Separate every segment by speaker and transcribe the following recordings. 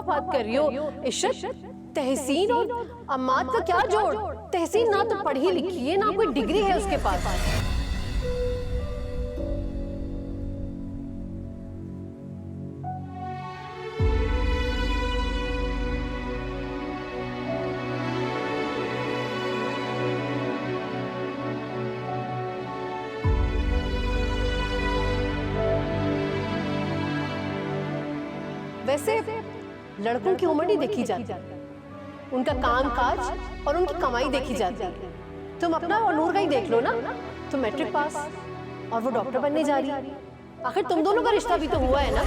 Speaker 1: बात कर रही हो इशरत? तहसीन और अम्माद का क्या जोड़? तहसीन ना तो पढ़ी लिखी है, ना कोई डिग्री है उसके पास। वैसे लड़कों की उम्र नहीं देखी जाती, उनका काम काज और उनकी कमाई देखी जाती है। तुम अपना और नूर का ही देख लो ना, तुम मैट्रिक पास और वो डॉक्टर बनने जा रही है। आखिर तुम दोनों का रिश्ता भी तो हुआ है ना।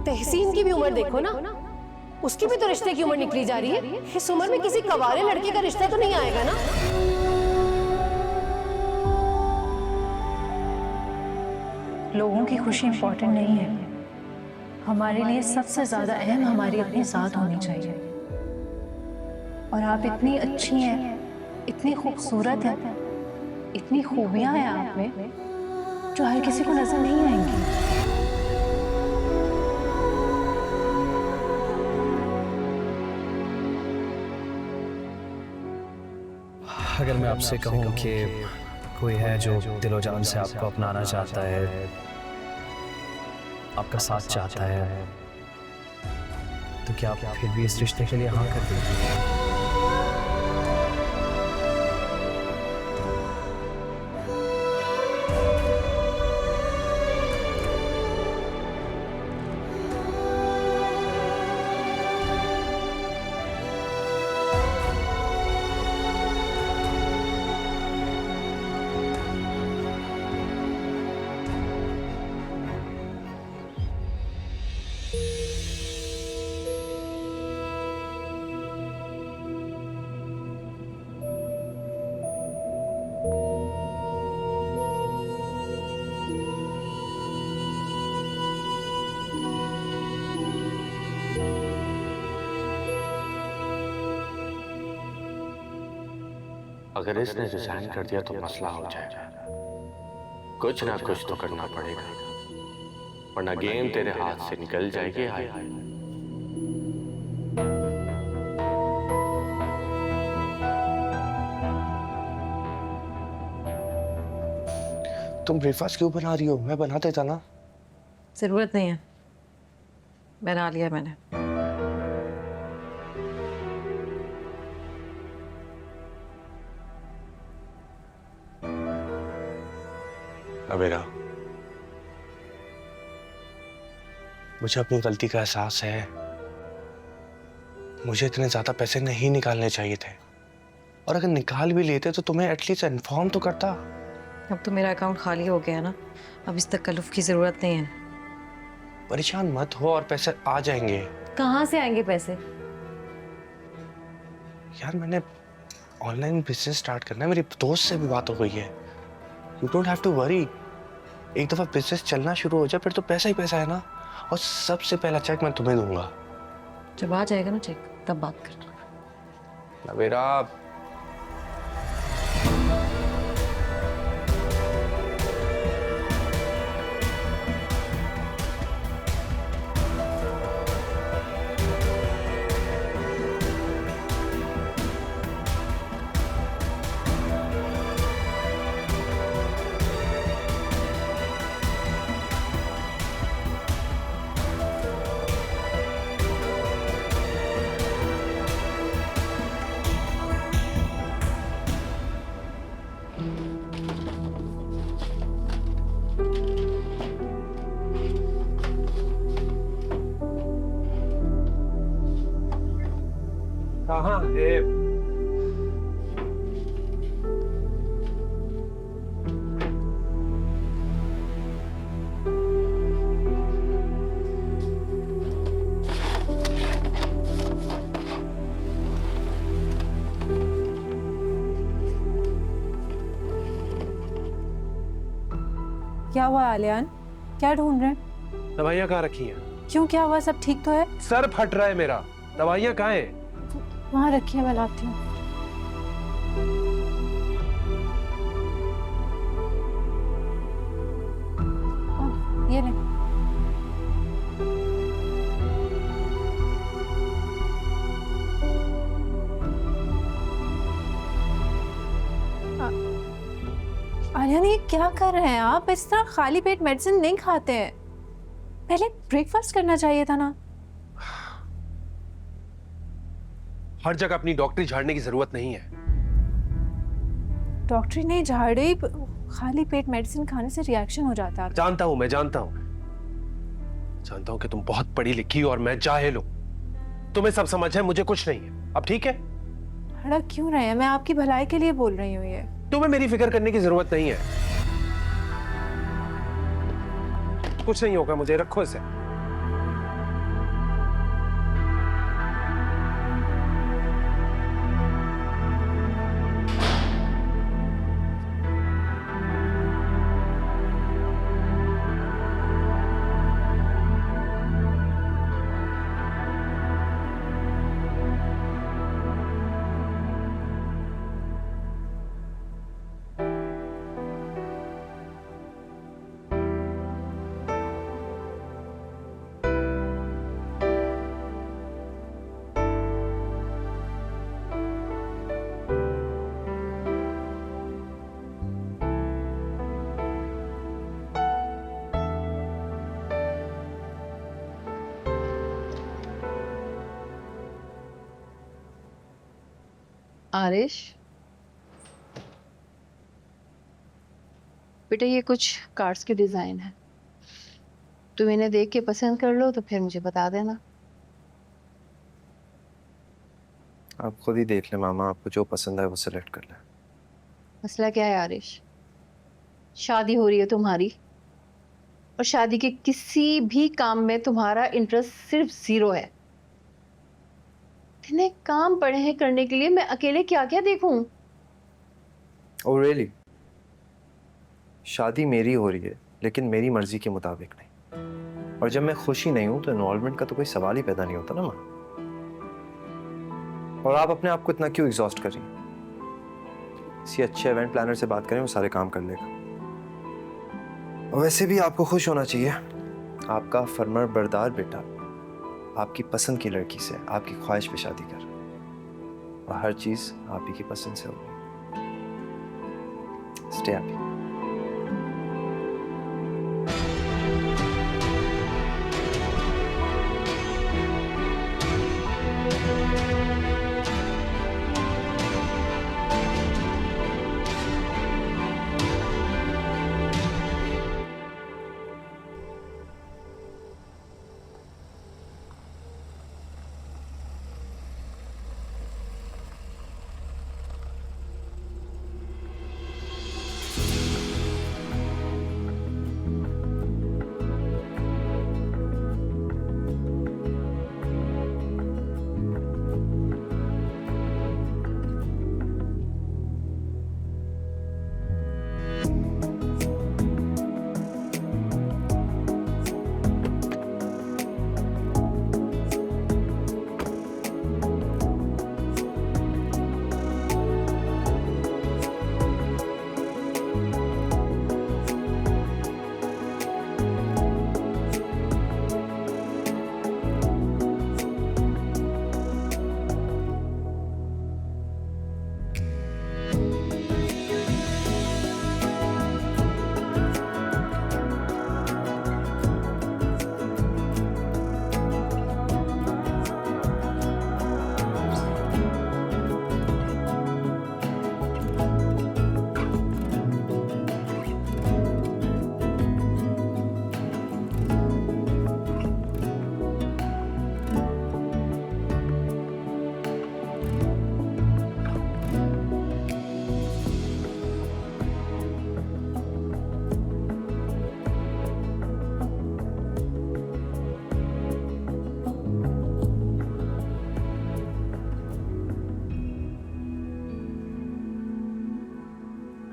Speaker 1: तहसीन की भी उम्र देखो ना, उसकी भी तो रिश्ते की उम्र निकली जा रही है। इस उम्र में किसी कवारे लड़के का रिश्ता तो नहीं आएगा ना।
Speaker 2: लोगों की खुशी इंपॉर्टेंट नहीं है, हमारे लिए सबसे ज्यादा अहम हमारी अपनी साथ होनी चाहिए। और आप इतनी अच्छी हैं, इतनी खूबसूरत हैं, इतनी खूबियां हैं आप में जो हर किसी को नजर नहीं आएंगी।
Speaker 3: अगर मैं आपसे कहूं कि कोई है जो दिलो जान से आपको अपनाना चाहता है, आपका साथ चाहता है, तो क्या आप फिर भी इस रिश्ते के लिए हाँ कर देंगे?
Speaker 4: अगर इसने रिजाइन कर दिया तो मसला हो जाएगा। कुछ ना कुछ तो करना पड़ेगा, वरना गेम तेरे हाथ से निकल जाएगी। हाय हाय।
Speaker 5: तुम ब्रेकफास्ट क्यों बना रही हो? मैं बना देता ना।
Speaker 2: जरूरत नहीं है, बना लिया मैंने।
Speaker 5: अबेरा, मुझे अपनी गलती का एहसास है। मुझे इतने ज्यादा पैसे नहीं निकालने चाहिए थे, और अगर निकाल भी लेते तो तुम्हें एटलीस्ट इन्फॉर्म तो करता।
Speaker 2: अब तो मेरा अकाउंट खाली हो गया है ना, अब इस तकल्लुफ की जरूरत नहीं है।
Speaker 5: परेशान मत हो, और पैसे आ जाएंगे।
Speaker 2: कहाँ से आएंगे पैसे?
Speaker 5: यार, मैंने ऑनलाइन बिजनेस स्टार्ट करना है, मेरी दोस्त से भी बात हो गई है। You don't have to worry. एक दफा बिजनेस चलना शुरू हो जाए फिर तो पैसा ही पैसा है ना। और सबसे पहला चेक मैं तुम्हें दूंगा।
Speaker 2: जब आ जाएगा ना चेक, तब बात करना।
Speaker 5: मेरा
Speaker 2: क्या हुआ आलियान? क्या ढूंढ रहे हैं?
Speaker 6: दवाइयाँ कहाँ रखी हैं?
Speaker 2: क्यों, क्या हुआ? सब ठीक तो है?
Speaker 6: सर फट रहा है मेरा। दवाइयाँ कहाँ हैं?
Speaker 2: वहाँ रखी है, मैं लाती हूँ। ये ले। आर्यन, ये क्या कर रहे हैं आप? इस तरह खाली पेट मेडिसिन नहीं खाते हैं। पहले ब्रेकफास्ट करना चाहिए था ना।
Speaker 6: हर जगह अपनी डॉक्टरी झाड़ने की जरूरत नहीं है।
Speaker 2: डॉक्टरी नहीं झाड़ी, खाली पेट मेडिसिन खाने से रिएक्शन हो जाता है।
Speaker 6: जानता हूं, मैं जानता हूं कि तुम बहुत पढ़ी लिखी हो और मैं जाहिल हूं। तुम्हें सब समझ है, मुझे कुछ नहीं है। अब ठीक है?
Speaker 2: हड़क क्यों रहे हैं? मैं आपकी भलाई के लिए बोल रही हूँ। ये
Speaker 6: तुम्हें मेरी फिक्र करने की जरूरत नहीं है। कुछ नहीं होगा मुझे, रखो इसे।
Speaker 7: आरिश, बेटा ये कुछ कार्ड्स के डिजाइन है, तुम इन्हें देख के पसंद कर लो तो फिर मुझे बता देना।
Speaker 5: आप खुद ही देख ले मामा, आपको जो पसंद है वो सिलेक्ट कर ले।
Speaker 7: मसला क्या है आरिश? शादी हो रही है तुम्हारी और शादी के किसी भी काम में तुम्हारा इंटरेस्ट सिर्फ 0 है। इतने काम पड़े हैं करने के लिए, मैं अकेले क्या क्या देखूं?
Speaker 5: Oh really? शादी मेरी हो रही है लेकिन मेरी मर्जी के मुताबिक नहीं। और जब मैं खुशी नहीं हूं तो इन्वॉल्वमेंट का तो कोई सवाल ही पैदा नहीं होता ना माँ। और आप अपने आप को इतना क्यों एग्जॉस्ट कर रही हैं? किसी अच्छे इवेंट प्लानर से बात करें, वो सारे काम कर लेगा। और वैसे भी आपको खुश होना चाहिए, आपका फर्मा बरदार बेटा आपकी पसंद की लड़की से आपकी ख्वाहिश पे शादी कर, और हर चीज आप ही की पसंद से होगी। Stay happy.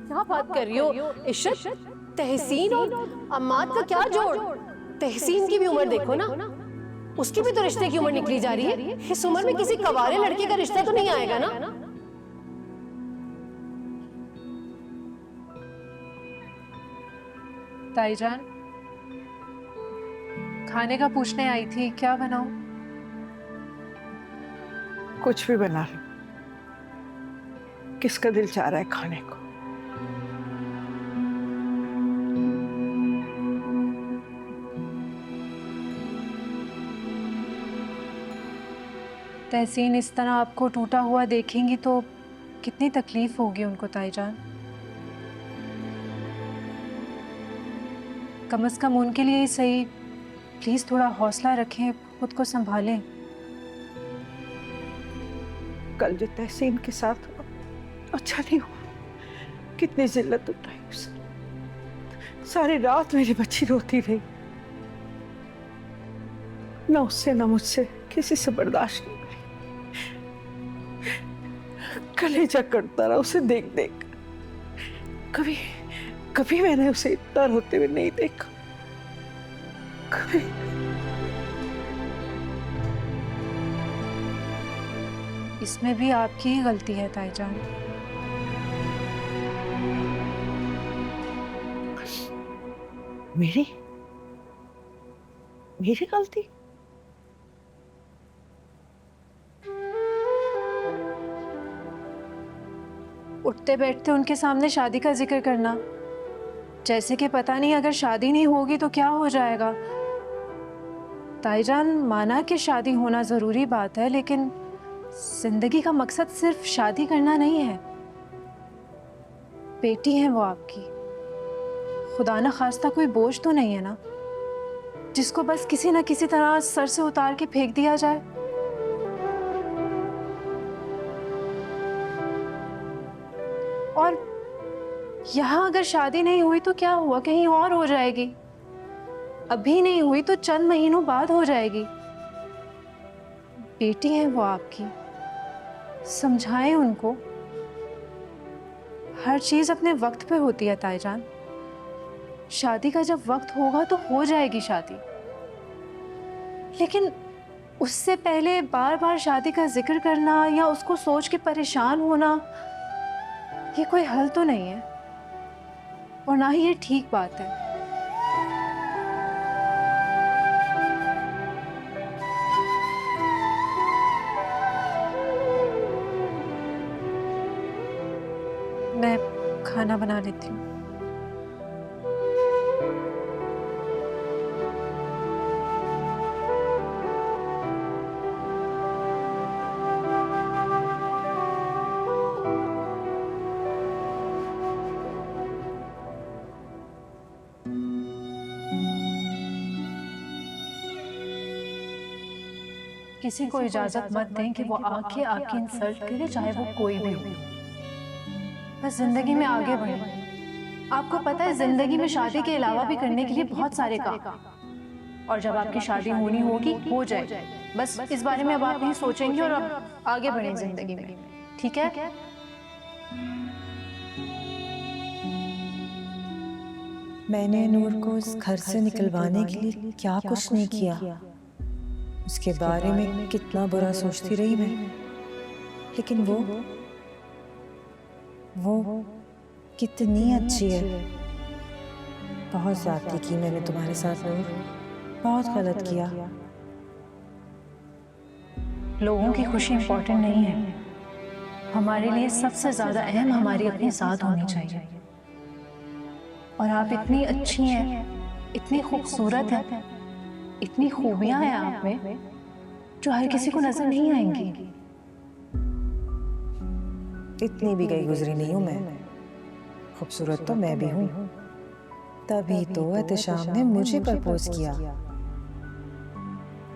Speaker 2: क्या बात कर रही हो इशत?
Speaker 1: तहसीन और अम्माद का क्या जोड़? तहसीन की भी उम्र देखो ना, उसकी भी तो रिश्ते की उम्र निकली जा रही है। इस उम्र में किसी कवारे लड़के का रिश्ता तो नहीं आएगा ना?
Speaker 2: ताईजान, खाने का पूछने आई थी, क्या बनाऊं?
Speaker 8: कुछ भी बना लो, किसका दिल चाह रहा है खाने को?
Speaker 2: तहसीन इस तरह आपको टूटा हुआ देखेंगी तो कितनी तकलीफ होगी उनको ताईजान। कम से कम उनके लिए ही सही, प्लीज थोड़ा हौसला रखें, खुद को संभालें।
Speaker 8: कल जो तहसीन के साथ हुआ अच्छा नहीं हुआ। कितनी जिल्लत उठाई उसने। सारी रात मेरी बच्ची रोती रही, ना उससे ना मुझसे, किसी से बर्दाश्त नहीं करी। कलेजा कटता रहा उसे देख देख। कभी कभी मैंने उसे इतना रोते हुए नहीं देखा, कभी।
Speaker 2: इसमें भी आपकी ही गलती है ताईजान।
Speaker 8: मेरी मेरी गलती?
Speaker 2: उठते बैठते उनके सामने शादी का जिक्र करना, जैसे कि पता नहीं अगर शादी नहीं होगी तो क्या हो जाएगा। ताईजान, माना कि शादी होना ज़रूरी बात है, लेकिन जिंदगी का मकसद सिर्फ शादी करना नहीं है। बेटी है वो आपकी, खुदा न खास्ता कोई बोझ तो नहीं है ना, जिसको बस किसी न किसी तरह सर से उतार के फेंक दिया जाए। और यहाँ अगर शादी नहीं हुई तो क्या हुआ, कहीं और हो जाएगी। अभी नहीं हुई तो चंद महीनों बाद हो जाएगी। बेटी है वो आपकी, समझाएं उनको। हर चीज अपने वक्त पे होती है ताईजान। शादी का जब वक्त होगा तो हो जाएगी शादी, लेकिन उससे पहले बार बार शादी का जिक्र करना या उसको सोच के परेशान होना, ये कोई हल तो नहीं है और ना ही ये ठीक बात है। मैं खाना बना लेती हूँ। किसी को इजाजत मत दें कि वो आके आपकी इंसल्ट करे, चाहे वो कोई भी हो। बस जिंदगी में आगे बढ़ें। आपको पता है जिंदगी में शादी के अलावा भी करने के लिए बहुत सारे काम, और जब आपकी शादी होनी होगी हो जाए। बस इस बारे में अब आप नहीं सोचेंगे और अब आगे बढ़ें जिंदगी में, ठीक है?
Speaker 9: मैंने नूर को इस घर से निकलवाने के लिए क्या कुछ नहीं किया। उसके बारे में कितना बुरा सोचती रही मैं, लेकिन वो कितनी अच्छी है। बहुत ज्यादती की मैंने तुम्हारे साथ नूर, बहुत गलत किया।
Speaker 2: लोगों की खुशी इंपॉर्टेंट नहीं है, हमारे लिए सबसे ज्यादा अहम हमारी अपनी साथ होनी चाहिए। और आप इतनी अच्छी हैं, इतनी खूबसूरत हैं, इतनी खूबियां हैं आप में जो हर किसी को नजर नहीं आएंगी।
Speaker 9: इतनी भी गई गुजरी नहीं हूं मैं, खूबसूरत तो मैं भी हूं। तभी तो एहतिशाम ने मुझे प्रपोज किया।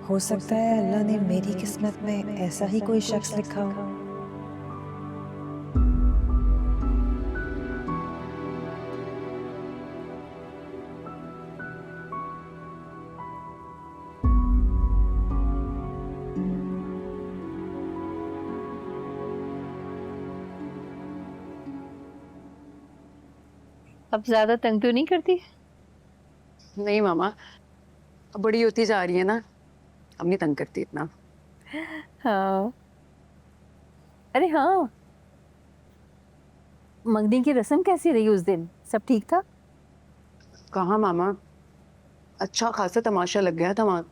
Speaker 9: हो सकता है अल्लाह ने मेरी किस्मत में ऐसा ही कोई शख्स लिखा हो।
Speaker 7: अब ज्यादा तंग तो नहीं करती?
Speaker 10: नहीं मामा, अब बड़ी होती जा रही है ना, अब नहीं तंग करती इतना।
Speaker 7: हाँ। अरे हाँ, मंगनी की रस्म कैसी रही उस दिन? सब ठीक था?
Speaker 10: कहाँ मामा, अच्छा खासा तमाशा लग गया था वहाँ।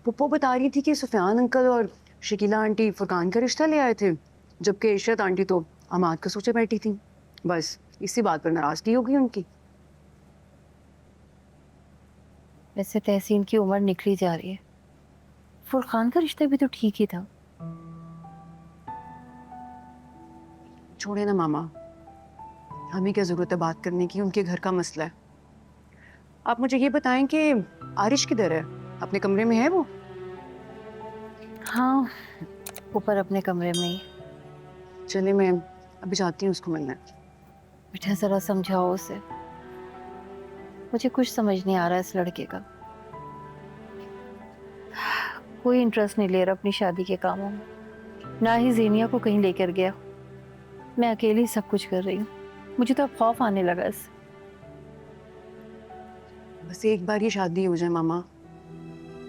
Speaker 10: पुप्पो बता रही थी कि सुफियान अंकल और शकीला आंटी फुरकान का रिश्ता ले आए थे, जबकि इशरत आंटी तो अमाद का सोचे बैठी थी। बस इसी बात पर नाराजगी हो गई उनकी।
Speaker 7: वैसे तहसीन की उम्र निकली जा रही है, फुरकान का रिश्ता भी तो ठीक ही था।
Speaker 10: छोड़े ना मामा, हमें क्या जरूरत है बात करने की, उनके घर का मसला है। आप मुझे ये बताएं कि आरिश किधर है? अपने कमरे में है वो?
Speaker 7: हाँ, ऊपर अपने कमरे में ही।
Speaker 10: चले, मैं अभी जाती हूँ उसको मिलने।
Speaker 7: बेटा जरा समझाओ उसे, मुझे कुछ समझ नहीं आ रहा इस लड़के का। कोई इंटरेस्ट नहीं ले रहा अपनी शादी के कामों में, ना ही ज़ेनिया को कहीं लेकर गया। मैं अकेली सब कुछ कर रही हूँ, मुझे तो अब खौफ आने लगा इससे।
Speaker 10: बस एक बार ये शादी हो जाए मामा,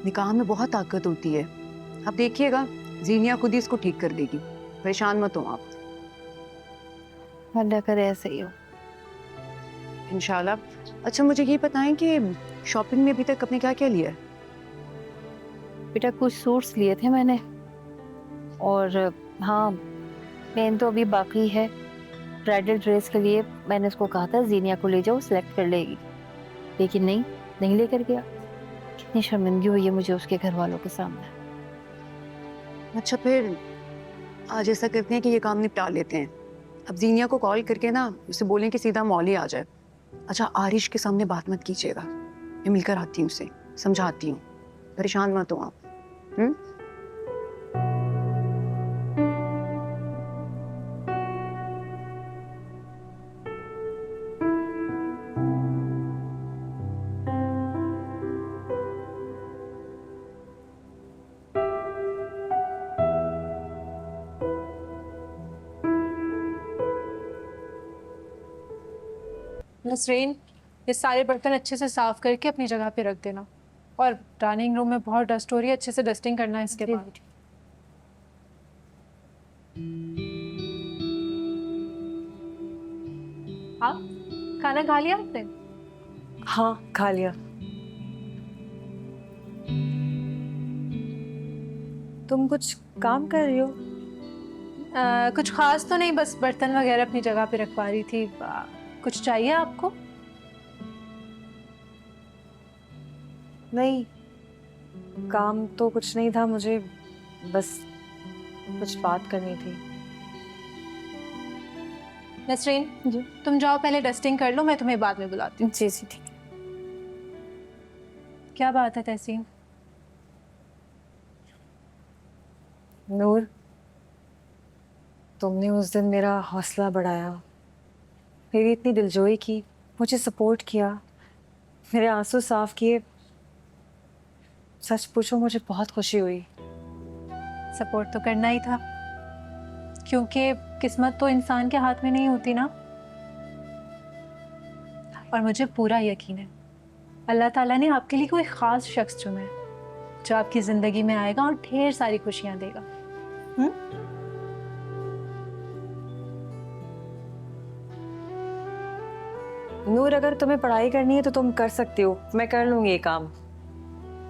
Speaker 10: निकाह में बहुत ताकत होती है। आप देखिएगा, ज़ेनिया खुद ही इसको ठीक कर देगी, परेशान मत हो आप।
Speaker 7: अल्लाह करे ऐसे ही हो।
Speaker 10: इंशाल्लाह। अच्छा मुझे ये बताएं कि शॉपिंग में अभी तक आपने क्या क्या लिया है?
Speaker 7: बेटा कुछ सूट्स लिए थे मैंने, और हाँ पेन तो अभी बाकी है। ब्राइडल ड्रेस के लिए मैंने उसको कहा था ज़ेनिया को ले जाओ, सेलेक्ट कर लेगी, लेकिन नहीं लेकर गया। कितनी शर्मिंदगी हुई है मुझे उसके घर वालों के सामने।
Speaker 10: अच्छा फिर आज ऐसा करते हैं कि ये काम निपटा लेते हैं। अब ज़ेनिया को कॉल करके ना उसे बोलें कि सीधा मॉल ही आ जाए। अच्छा आरिश के सामने बात मत कीजिएगा, मैं मिलकर आती हूँ उसे, समझाती हूँ, परेशान मत हो आप।
Speaker 11: नसरीन, ये सारे बर्तन अच्छे से साफ करके अपनी जगह पे रख देना, और डाइनिंग रूम में बहुत डस्ट हो रही है, अच्छे से डस्टिंग करना है इसके बाद। हाँ, खाना खा लिया आपने?
Speaker 9: हाँ खा लिया। तुम कुछ काम कर रही हो?
Speaker 11: कुछ खास तो नहीं, बस बर्तन वगैरह अपनी जगह पे रखवा रही थी। कुछ चाहिए आपको?
Speaker 9: नहीं, काम तो कुछ नहीं था, मुझे बस कुछ बात करनी थी।
Speaker 11: नसरीन जी, तुम जाओ पहले डस्टिंग कर लो, मैं तुम्हें बाद में बुलाती हूँ।
Speaker 9: जी ठीक है।
Speaker 11: क्या बात है तहसीन?
Speaker 9: नूर, तुमने उस दिन मेरा हौसला बढ़ाया, मेरी इतनी दिलजोई की, मुझे सपोर्ट किया, मेरे आंसू साफ किए। सच पूछो मुझे बहुत खुशी हुई।
Speaker 11: सपोर्ट तो करना ही था, क्योंकि किस्मत तो इंसान के हाथ में नहीं होती ना। और मुझे पूरा यकीन है अल्लाह ताला ने आपके लिए कोई ख़ास शख्स चुना है, जो आपकी ज़िंदगी में आएगा और ढेर सारी खुशियाँ देगा।
Speaker 9: नूर, अगर तुम्हें पढ़ाई करनी है तो तुम कर सकती हो, मैं कर लूंगी ये काम।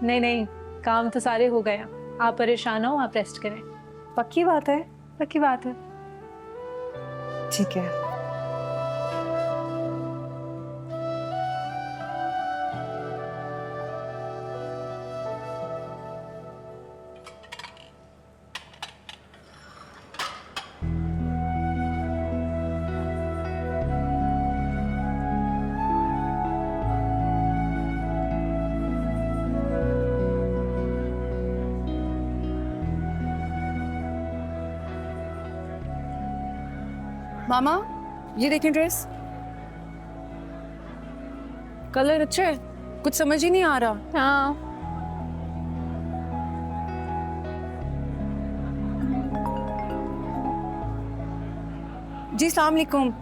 Speaker 11: नहीं, काम तो सारे हो गए हैं, आप परेशान हो, आप रेस्ट करें।
Speaker 9: पक्की बात है?
Speaker 11: पक्की बात है।
Speaker 9: ठीक है।
Speaker 10: मामा ये देखें ड्रेस, कलर अच्छा है, कुछ समझ ही नहीं आ रहा।
Speaker 7: हाँ
Speaker 10: जी सलाम अलैकुम।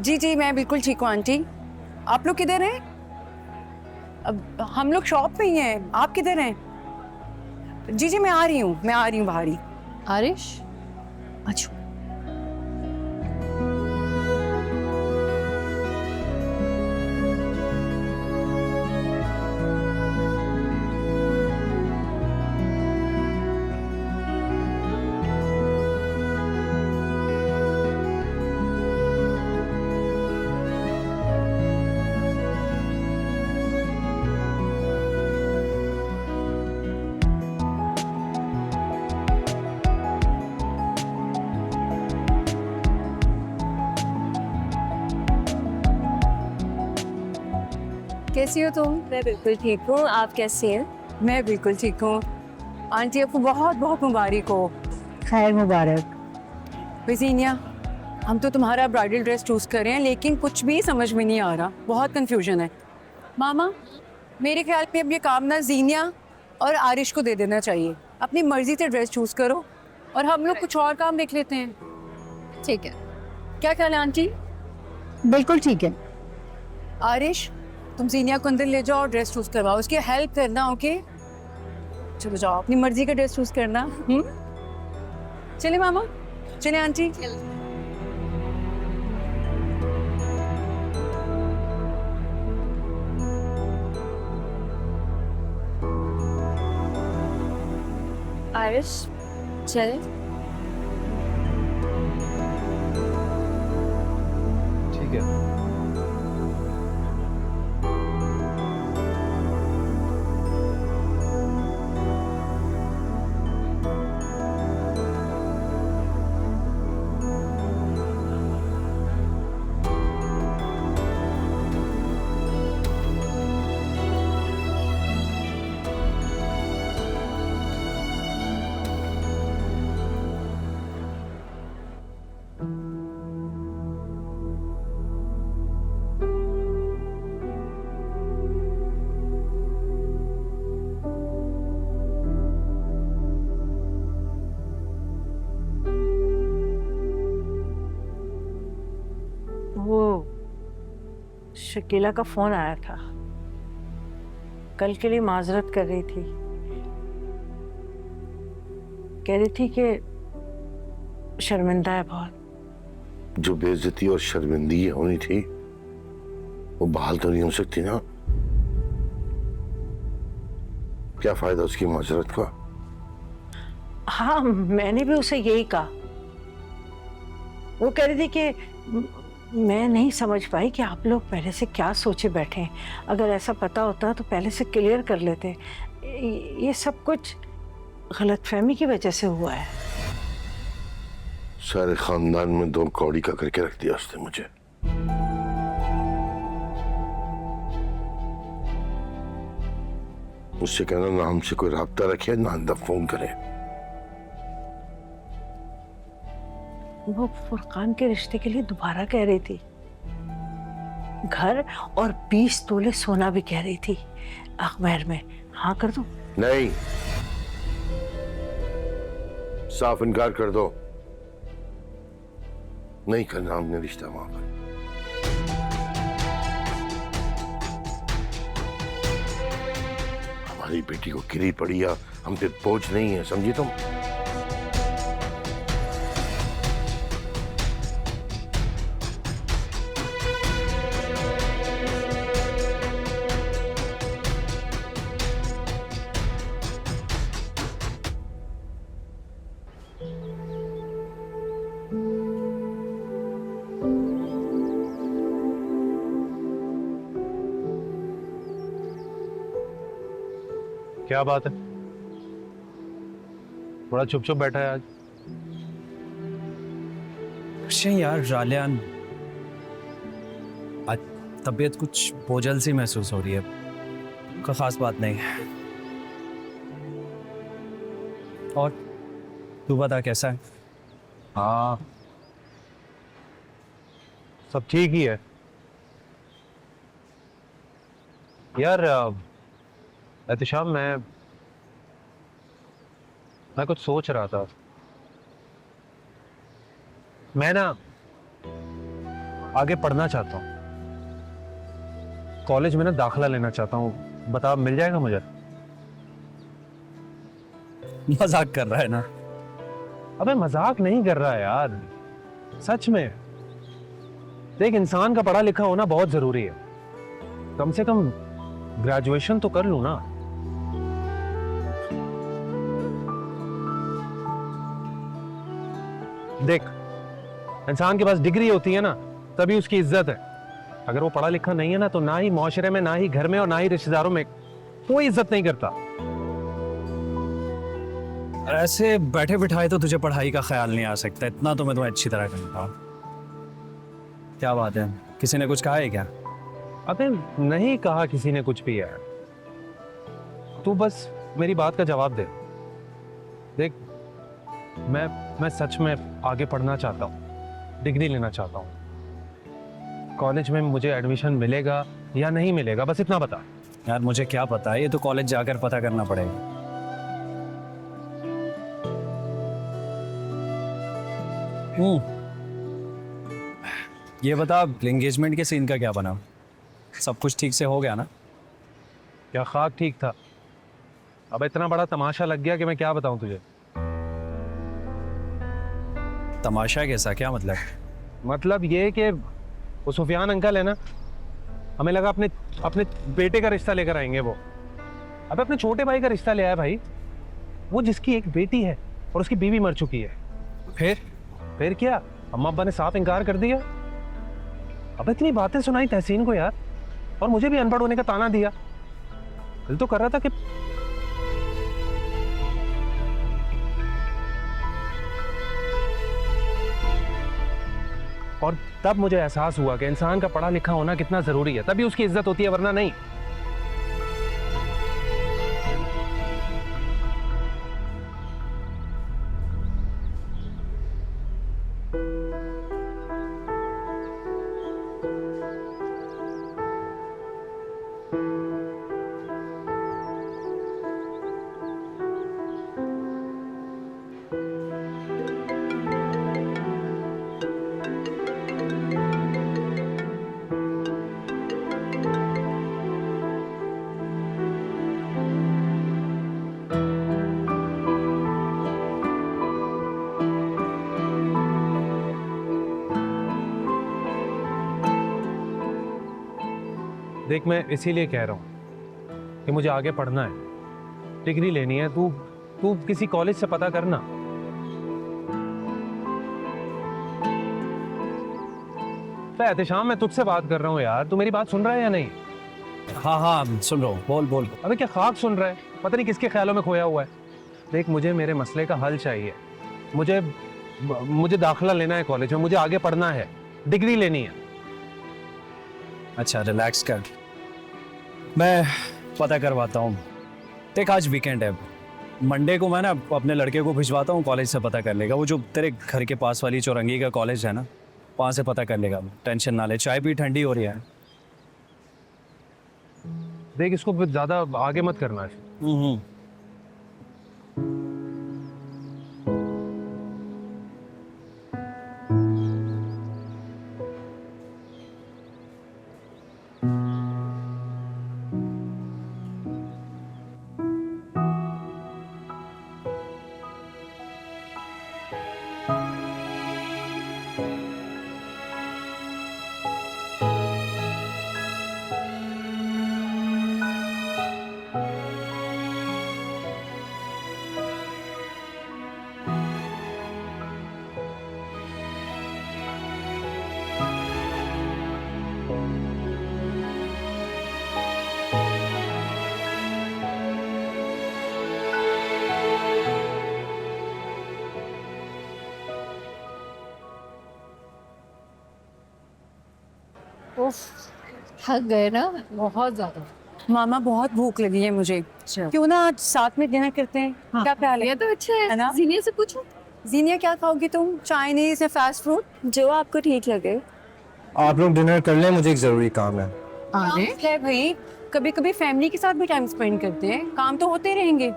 Speaker 10: जी जी मैं बिल्कुल ठीक हूँ आंटी। आप लोग किधर हैं? अब हम लोग शॉप पे ही हैं। आप किधर हैं? जी जी मैं आ रही हूँ बाहर ही।
Speaker 1: आरिश,
Speaker 10: अच्छा कैसी हो तुम?
Speaker 9: मैं बिल्कुल ठीक हूँ, आप कैसे हैं?
Speaker 10: मैं बिल्कुल ठीक हूँ। आंटी आपको बहुत बहुत मुबारक हो।
Speaker 8: खैर मुबारक।
Speaker 10: वजीनिया, हम तो तुम्हारा ब्राइडल ड्रेस चूज कर रहे हैं लेकिन कुछ भी समझ में नहीं आ रहा, बहुत कंफ्यूजन है। मामा, मेरे ख्याल में अब ये काम ना जीनिया और आरिश को दे देना चाहिए। अपनी मर्जी से ड्रेस चूज करो और हम लोग कुछ और काम देख लेते हैं।
Speaker 1: ठीक है।
Speaker 10: क्या ख्याल है आंटी?
Speaker 8: बिल्कुल ठीक है।
Speaker 10: आरिश, तुम जीनिया को अंदर ले जाओ और ड्रेस चूज करवाओ, उसकी हेल्प करना। ओके चलो जाओ, अपनी मर्जी का ड्रेस चूज करना। चले मामा, चले आंटी।
Speaker 9: आरिश चल।
Speaker 3: ठीक है।
Speaker 8: वो शकीला का फोन आया था, कल के लिए माजरत कर रही थी। कह रही थी कि शर्मिंदा है बहुत।
Speaker 12: जो बेइज्जती और शर्मिंदगी होनी थी वो बहाल तो नहीं हो सकती ना। क्या फायदा उसकी माजरत का?
Speaker 8: हाँ, मैंने भी उसे यही कहा। वो कह रही थी कि मैं नहीं समझ पाई कि आप लोग पहले से क्या सोचे बैठे हैं। अगर ऐसा पता होता तो पहले से क्लियर कर लेते। ये सब कुछ गलतफहमी की वजह से हुआ है।
Speaker 12: सारे खानदान में दो कौड़ी का करके रख दिया उसने मुझे। उससे कहना ना हमसे कोई राब्ता रखे ना आइंदा फोन करे।
Speaker 8: वो फुरकान के रिश्ते के लिए दोबारा कह रही थी। घर और 20 तोले सोना भी कह रही थी। अखबार में हाँ कर दो?
Speaker 12: नहीं, साफ इनकार कर दो। नहीं करना हमने रिश्ता वहां पर। हमारी बेटी को गिरी पड़ी या हम पे बोझ नहीं है, समझी तुम?
Speaker 6: क्या बात है, बड़ा चुप चुप बैठा है आज?
Speaker 3: कुछ नहीं यार रालियान, आज तबीयत कुछ बोझल सी महसूस हो रही है। कोई खास बात नहीं। और तू बता कैसा है?
Speaker 6: हाँ सब ठीक ही है यार। एहतिशाम, मैं कुछ सोच रहा था। मैं ना आगे पढ़ना चाहता हूँ, कॉलेज में ना दाखिला लेना चाहता हूँ। बता, मिल जाएगा मुझे?
Speaker 3: मजाक कर रहा है ना?
Speaker 6: अबे मजाक नहीं कर रहा है यार, सच में। देख, इंसान का पढ़ा लिखा होना बहुत जरूरी है। कम से कम ग्रेजुएशन तो कर लूं ना। देख, इंसान के पास डिग्री होती है ना, तभी उसकी इज्जत है। अगर वो पढ़ा लिखा नहीं है ना, तो ना ही माशरे में, ना ही घर में और ना ही रिश्तेदारों में कोई इज्जत नहीं करता।
Speaker 3: ऐसे बैठे बिठाए तो तुझे पढ़ाई का ख्याल नहीं आ सकता, इतना तो मैं तुम्हें अच्छी तरह जानता हूँ। क्या बात है, किसी ने कुछ कहा है क्या?
Speaker 6: अबे नहीं कहा किसी ने कुछ भी यार, तू बस मेरी बात का जवाब दे। देख, मैं सच में आगे पढ़ना चाहता हूँ, डिग्री लेना चाहता हूँ। कॉलेज में मुझे एडमिशन मिलेगा या नहीं मिलेगा, बस इतना बता।
Speaker 3: यार मुझे क्या पता है, ये तो कॉलेज जाकर पता करना पड़ेगा। ये बता, एंगेजमेंट के सीन का क्या बना? सब कुछ ठीक से हो गया ना?
Speaker 6: क्या खाक ठीक था? अब इतना बड़ा तमाशा लग गया कि मैं क्या बताऊं तुझे।
Speaker 3: तमाशा कैसा, क्या मतलब?
Speaker 6: मतलब ये कि वो सुफियान अंकल है ना, हमें लगा अपने अपने बेटे का रिश्ता लेकर आएंगे वो। अब अपने छोटे भाई का रिश्ता ले आया भाई, वो जिसकी एक बेटी है और उसकी बीवी मर चुकी है। फिर क्या, अम्मा अब्बा ने साफ इनकार कर दिया। अब इतनी बातें सुनाई तहसीन को यार, और मुझे भी अनपढ़ होने का ताना दिया। दिल तो कर रहा था कि और तब मुझे एहसास हुआ कि इंसान का पढ़ा लिखा होना कितना जरूरी है, तभी उसकी इज्जत होती है, वरना नहीं। देख, मैं इसीलिए कह रहा हूं कि मुझे आगे पढ़ना है, डिग्री लेनी है। तू किसी कॉलेज से पता करना। एहतेशाम, मैं तुझसे बात कर रहा हूँ यार, तू मेरी बात सुन रहा है या नहीं?
Speaker 3: हाँ सुन रहा हूँ, बोल।
Speaker 6: अबे क्या खाक सुन रहा है, पता नहीं किसके ख्यालों में खोया हुआ है। देख, मुझे मेरे मसले का हल चाहिए। मुझे दाखिला लेना है कॉलेज में, मुझे आगे पढ़ना है, डिग्री लेनी है।
Speaker 3: अच्छा रिलैक्स कर, मैं पता करवाता हूँ। देख, आज वीकेंड है, मंडे को मैं ना अपने लड़के को भिजवाता हूँ, कॉलेज से पता कर लेगा। वो जो तेरे घर के पास वाली चौरंगी का कॉलेज है ना, वहाँ से पता कर लेगा। टेंशन ना ले, चाय भी ठंडी हो रही है।
Speaker 6: देख, इसको ज़्यादा आगे मत करना है।
Speaker 11: थक गए ना बहुत ज्यादा।
Speaker 10: मामा बहुत भूख लगी है मुझे, क्यों ना आज साथ में डिनर करते हैं?
Speaker 11: हाँ।
Speaker 10: क्या ख्याल है?
Speaker 11: ये तो अच्छा है
Speaker 10: ना?
Speaker 11: जीनिया से पूछो।
Speaker 10: जीनिया, क्या खाओगी तुम? चाइनीज या फास्ट फूड, जो आपको ठीक लगे।
Speaker 13: आप लोग डिनर कर लें, मुझे एक जरूरी काम है।
Speaker 10: अरे है भाई, कभी कभी फैमिली के साथ भी टाइम स्पेंड करते हैं, काम तो होते रहेंगे।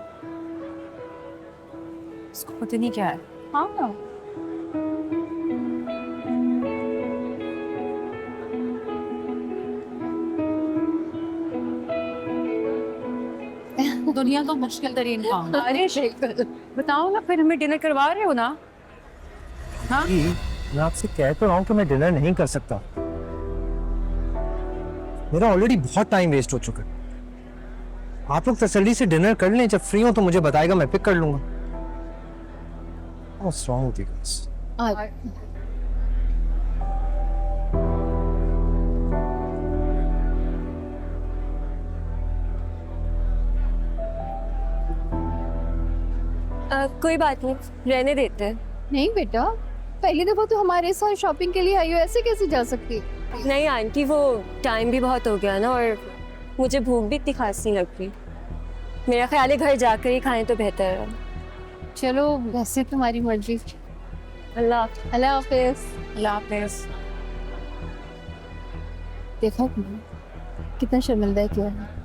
Speaker 10: इसको पता नहीं क्या है। हाँ
Speaker 7: दुनिया का मुश्किल तरीन काम।
Speaker 9: अरे बताओ ना, फिर हमें डिनर करवा रहे हो ना? हाँ
Speaker 13: मैं आपसे कह तो रहा हूँ कि मैं डिनर नहीं कर सकता। मेरा ऑलरेडी बहुत टाइम वेस्ट हो चुका है। आप लोग तसल्ली से डिनर कर लें, जब फ्री हो तो मुझे बताएगा, मैं पिक कर लूंगा। What's wrong with you guys?
Speaker 9: कोई बात नहीं, रहने देते हैं।
Speaker 11: नहीं बेटा, पहली दफा तो हमारे साथ शॉपिंग के लिए आई हो, ऐसे कैसे जा सकती है?
Speaker 9: नहीं आंटी, वो टाइम भी बहुत हो गया ना, और मुझे भूख भी इतनी खास नहीं लग रही। मेरा ख्याल है घर जाकर ही खाएं तो बेहतर है।
Speaker 11: चलो वैसे तुम्हारी मर्जी।
Speaker 9: अल्लाह
Speaker 11: अल्लाह हाफिज।
Speaker 9: अल्लाह हाफिज।
Speaker 11: देखा कितना शर्मिंदा किया है।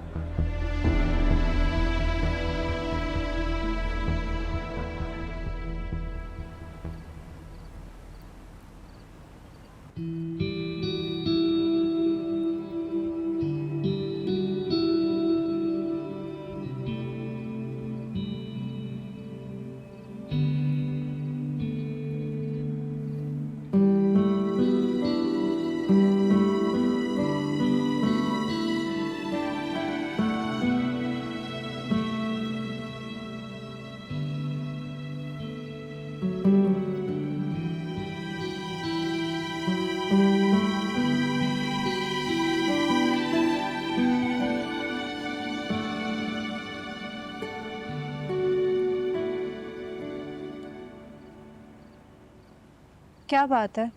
Speaker 2: क्या बात है?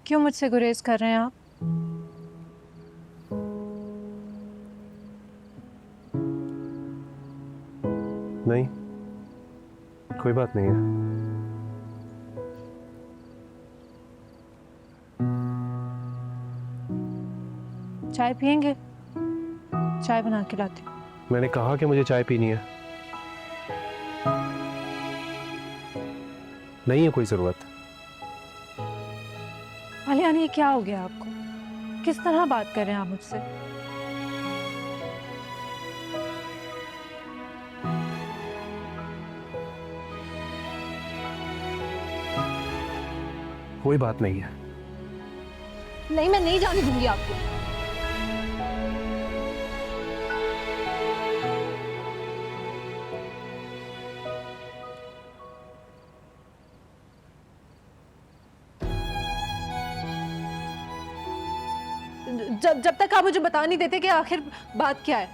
Speaker 2: क्यों मुझसे गुरेज कर रहे हैं आप?
Speaker 6: नहीं, कोई बात नहीं है।
Speaker 2: चाय पियेंगे? चाय बना के लाती हूँ।
Speaker 6: मैंने कहा कि मुझे चाय पीनी है, नहीं है कोई जरूरत।
Speaker 2: आलियान, ये क्या हो गया आपको? किस तरह बात कर रहे हैं आप मुझसे?
Speaker 6: कोई बात नहीं है।
Speaker 11: नहीं, मैं नहीं जाने दूंगी आपको।
Speaker 2: जब तक आप मुझे बता नहीं देते कि आखिर बात क्या है।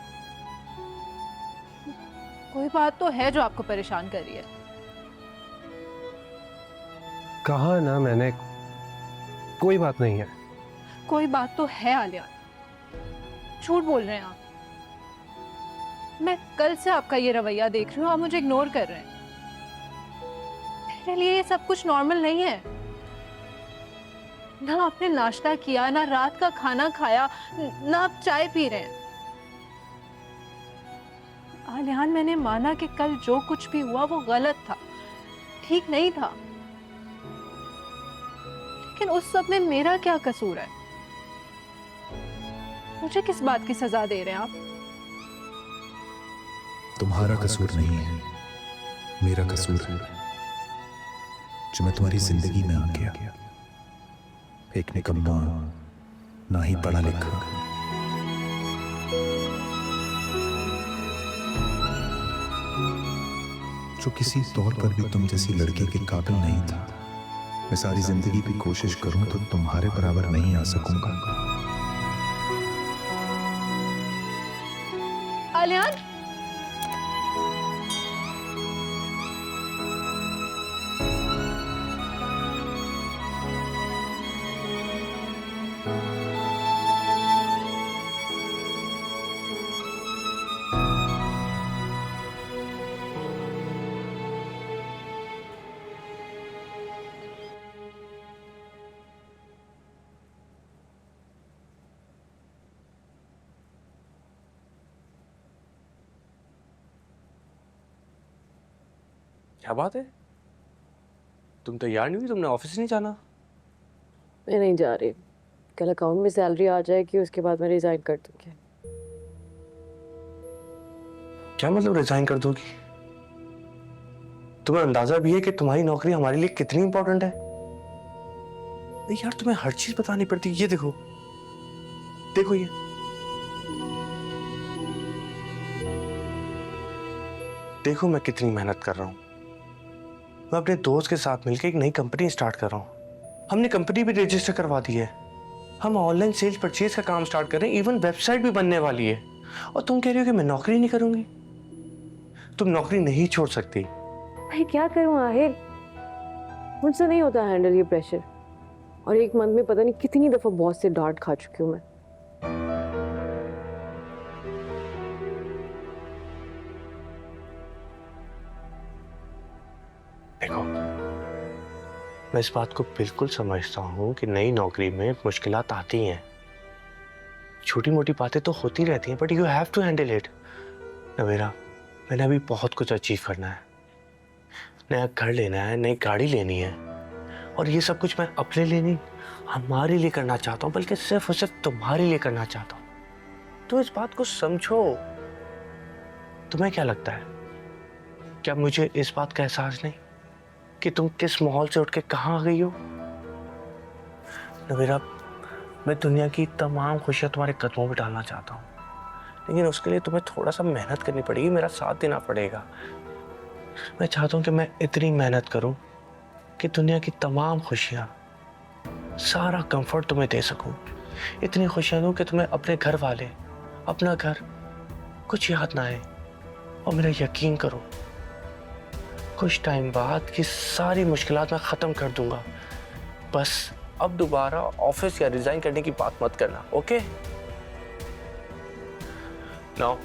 Speaker 2: कोई बात तो है जो आपको परेशान कर रही है।
Speaker 6: कहा ना मैंने, कोई बात नहीं है।
Speaker 2: कोई बात तो है आलिया, झूठ बोल रहे हैं आप। मैं कल से आपका ये रवैया देख रही हूँ, आप मुझे इग्नोर कर रहे हैं। मेरे लिए ये सब कुछ नॉर्मल नहीं है। ना आपने नाश्ता किया, ना रात का खाना खाया, ना आप चाय पी रहे हैं। आलियान, मैंने माना कि कल जो कुछ भी हुआ वो गलत था, ठीक नहीं था, लेकिन उस सब में मेरा क्या कसूर है? मुझे किस बात की सजा दे रहे हैं आप?
Speaker 14: तुम्हारा कसूर नहीं है, मेरा कसूर है जो मैं तुम्हारी जिंदगी में आ गया। एक निकम्मा, ना ही पढ़ा लिखा। जो किसी तौर पर भी तुम जैसी लड़के के काबिल नहीं था। मैं सारी जिंदगी भी कोशिश करूं तो तुम्हारे बराबर नहीं आ सकूंगा।
Speaker 2: आलियान,
Speaker 5: क्या बात है? तुम तैयार नहीं हुई? तुमने ऑफिस नहीं जाना?
Speaker 10: मैं नहीं जा रही। कल अकाउंट में सैलरी आ जाएगी, उसके बाद मैं रिजाइन कर दूंगी।
Speaker 5: क्या मतलब रिजाइन कर दोगी? तुम्हें अंदाजा भी है कि तुम्हारी नौकरी हमारे लिए कितनी इंपॉर्टेंट है? यार तुम्हें हर चीज बतानी पड़ती है। ये देखो, देखो ये देखो मैं कितनी मेहनत कर रहा हूं। मैं अपने दोस्त के साथ मिलकर एक नई कंपनी स्टार्ट कर रहा हूं। हमने कंपनी भी रजिस्टर करवा दी है। हम ऑनलाइन सेल्स परचेज का काम स्टार्ट कर रहे हैं। इवन वेबसाइट भी बनने वाली है। और तुम कह रही हो कि मैं नौकरी नहीं करूंगी? तुम नौकरी नहीं छोड़ सकती।
Speaker 10: भाई क्या करूं आहिर, मुझसे नहीं होता हैंडल ये प्रेशर। और एक मंथ में पता नहीं कितनी दफा बॉस से डांट खा चुकी हूं मैं।
Speaker 5: देखो, मैं इस बात को बिल्कुल समझता हूँ कि नई नौकरी में मुश्किलात आती हैं। छोटी मोटी बातें तो होती रहती हैं, but you have to handle it. Navera, मैंने अभी बहुत कुछ अचीव करना है। नया घर लेना है, नई गाड़ी लेनी है, और ये सब कुछ मैं अपने लिए नहीं, हमारे लिए करना चाहता हूँ, बल्कि सिर्फ और सिर्फ तुम्हारे लिए करना चाहता हूँ। तो इस बात को समझो। तुम्हें क्या लगता है, क्या मुझे इस बात का एहसास नहीं कि तुम किस माहौल से उठ के कहाँ आ गई हो? नवेरा, मैं दुनिया की तमाम खुशियां तुम्हारे कदमों में डालना चाहता हूँ, लेकिन उसके लिए तुम्हें थोड़ा सा मेहनत करनी पड़ेगी, मेरा साथ देना पड़ेगा। मैं चाहता हूँ कि मैं इतनी मेहनत करूँ कि दुनिया की तमाम खुशियां, सारा कंफर्ट तुम्हें दे सकूँ। इतनी खुशियां दूँ कि तुम्हें अपने घर वाले, अपना घर कुछ याद ना आए। और मेरा यकीन करो, कुछ टाइम बाद की सारी मुश्किलात मैं ख़त्म कर दूंगा। बस अब दोबारा ऑफिस या रिजाइन करने की बात मत करना, okay? Now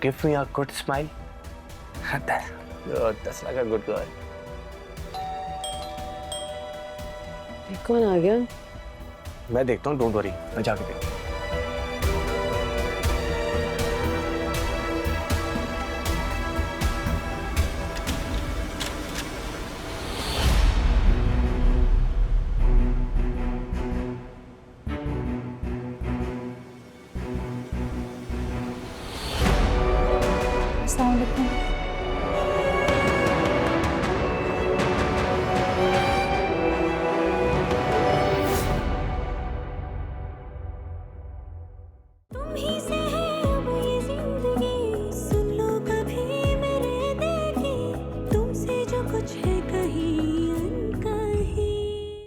Speaker 5: give me a good smile. That's like a good girl.
Speaker 10: कौन आ गया?
Speaker 5: मैं देखता हूँ, डोंट वरी, मैं जाके देखता हूँ।
Speaker 11: अस्सलाम वालेकुम।